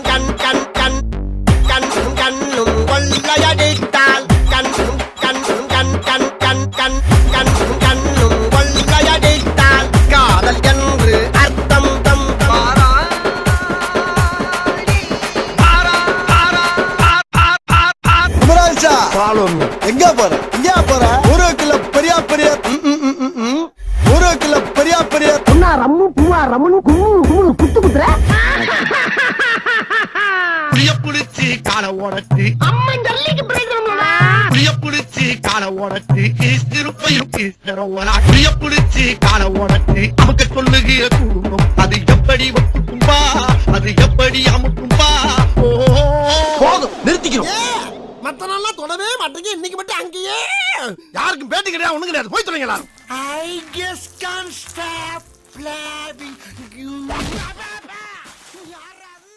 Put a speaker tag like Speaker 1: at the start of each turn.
Speaker 1: கண் கண் கண் கண் கண்ணும் கொள்ளையடித்தால் கண்ணும் கண்ணும் கண் கண் கண் கண் கண் கண்ணும் கொள்ளையடித்தால் காதல் என்று அர்த்தம் தம்
Speaker 2: எங்க போற ஊருக்குள்ள பெரிய பெரிய ஊருக்குள்ள பெரிய பெரிய
Speaker 3: புண்ணா ரம்மு பூவா ரம்மனு கும்மு குத்து குத்துற
Speaker 1: புளிய புடிச்சி கால ஓடத்து
Speaker 3: அம்மா ஜல்லிக்கு பிரேக்கணும்டா
Speaker 1: புளிய புடிச்சி கால ஓடத்து ஈஸ்திருப்பையும் ஈஸ்வரவனா புளிய புடிச்சி கால ஓடத்து அமுக்க சொல்லுகிற குடும்பம் அது எப்படி ஒத்துக்கும்பா அது எப்படி அமுக்கும்பா
Speaker 2: போதும் நிறுத்திக்கிறோம்
Speaker 4: மத்த நாள்ல தொடவே மாட்டீங்க இன்னைக்கு மட்டும் அங்கேயே யாருக்கும் பேட்டி கிடையாது ஒண்ணு கிடையாது போய் சொல்லுங்க எல்லாரும் I just can't stop loving you